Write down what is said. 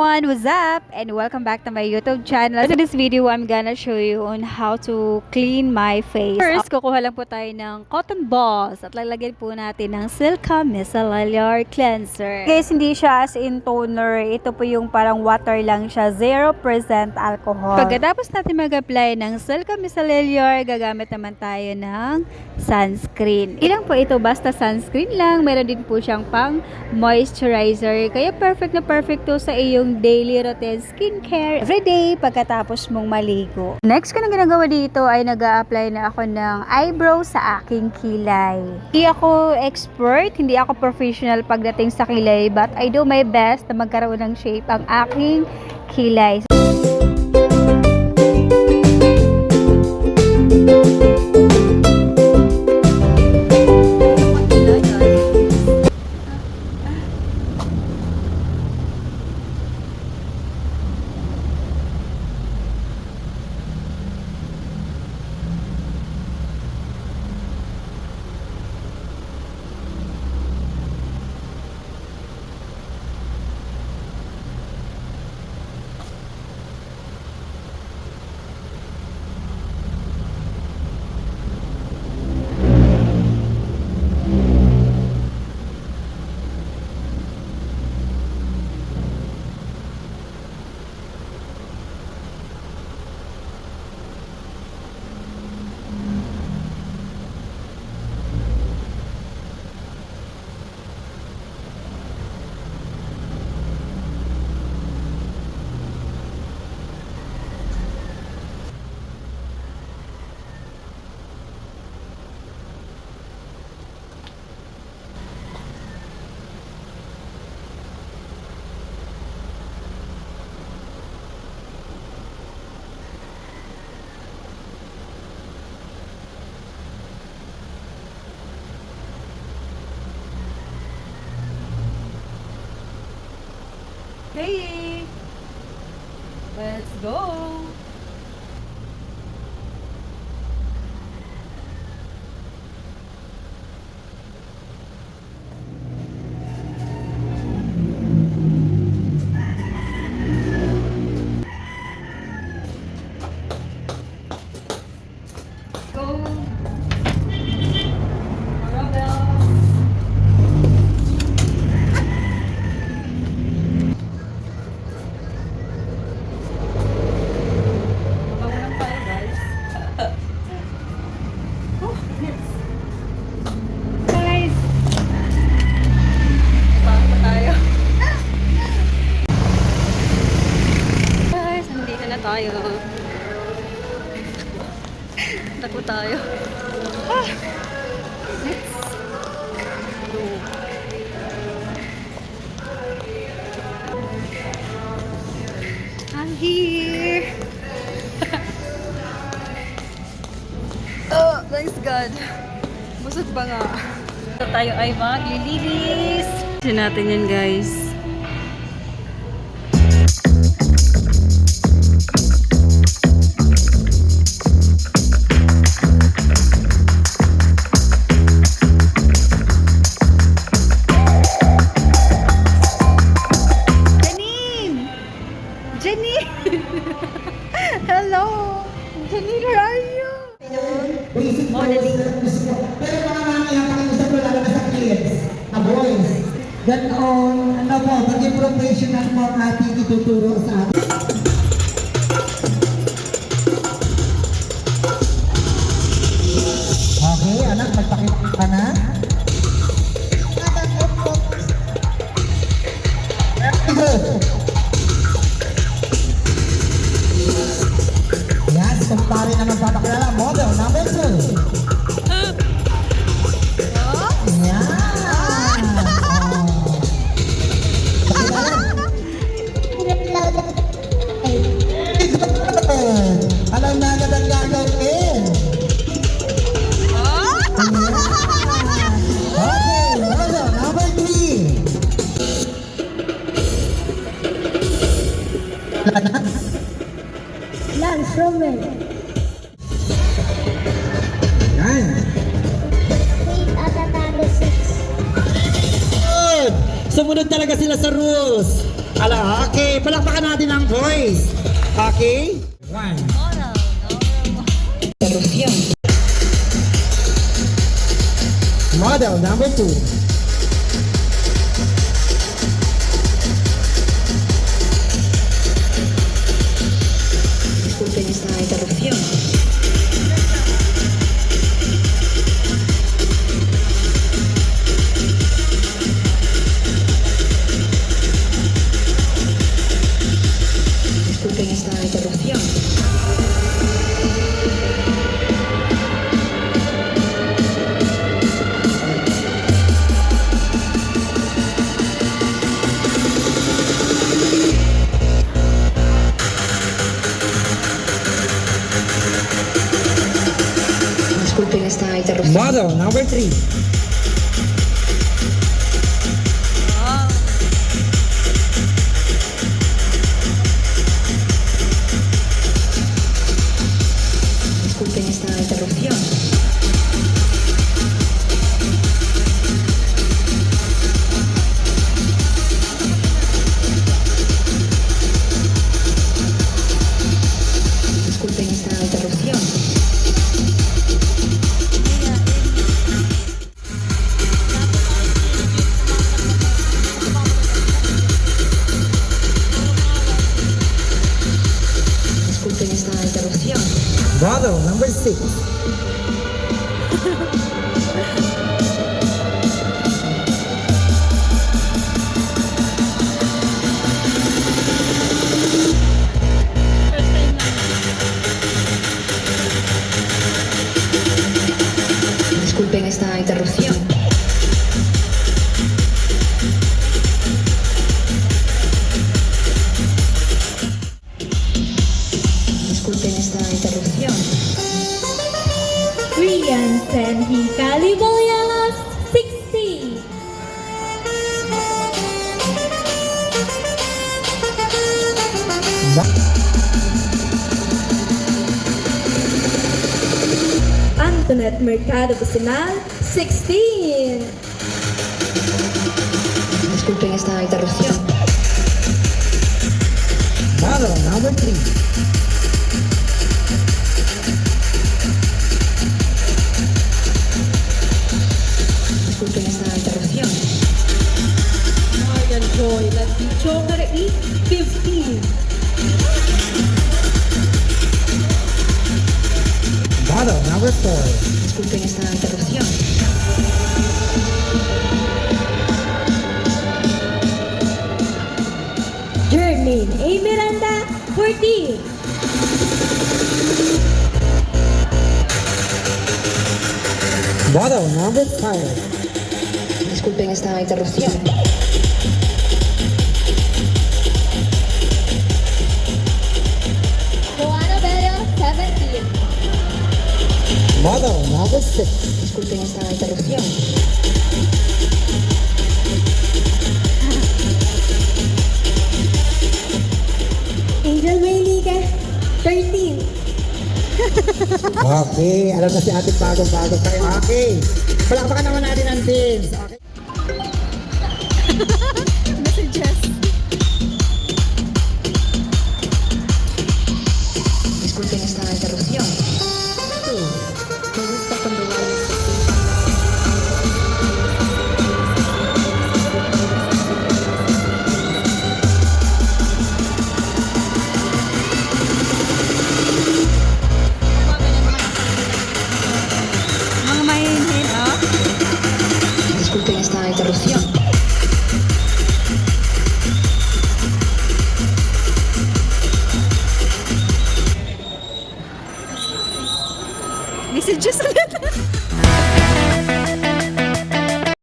everyone, what's up? And welcome back to my YouTube channel. In this video, I'm gonna show you on how to clean my face. First, kukuha lang po tayo ng cotton balls at lalagyan po natin ng Silka Micellar Cleanser. Guys, hindi siya as in toner. Ito po yung parang water lang siya, 0% alcohol. Pagkatapos natin mag-apply ng Silka Micellar, gagamit naman tayo ng sunscreen. Ilang po ito, basta sunscreen lang. Meron din po siyang pang moisturizer. Kaya perfect na perfect to sa iyong daily routine skincare everyday pagkatapos mong maligo. Next ko na ginagawa dito ay nag-a-apply na ako ng eyebrow sa aking kilay. Hindi ako expert, hindi ako professional pagdating sa kilay, but I do my best na magkaroon ng shape ang aking kilay. Hey! Let's go! Tayo. Takbo tayo. Let's go. I'm here. Oh, thanks God. Busog pa nga. So, tayo ay maglilinis. Tignan natin yan, guys. Jenny! Hello! Jenny, where are you? Modeling. Pero mga mamaya pakiusap ko lalo na sa kids, na boys. Ganon, ano po, maging professional mo ang ating ituturo sa atin. Okay, anak, magpakita ka na. Very good. Kumpare naman papakilala, model number 2. Yan. Alam na agad ang gagawin. Okay, model number 3. Lance Roman. Yan. Sumunod talaga sila sa rules. Ala, okay. Palakpakan natin ang voice. Okay? 1. Model number 2. Disculpen esta interrupción. Disculpen esta interrupción. Disculpen esta interrupción. Model number 3. Disculpen esta interrupción. Disculpen esta interrupción. Disculpen esta interrupción. Model number 6. Disculpen esta interrupción. Disculpen esta interrupción. Rian Senhi Caliboyalas 60. Antoinette Mercado Businal 16. Disculpen esta interrupción. Model number 3. Disculpen esta interrupción. Morgan Joy Laticho 15. Model number 4. Disculpen esta interrupción. Jermaine A. Miranda 14. Model number 5. Disculpen esta interrupción. Juana Bella 17. Model number 6. Disculpen esta interrupción. Angel Mayliga 13. Okay, alam na si ating bagong-bago tayo. Okay. Palakpakan naman natin ang teams. Okay. Messages. Disculpen esta interrupción. Me gusta cuando bailas así. Mga mahinhin, oh. Disculpen esta interrupción. Messages ulit.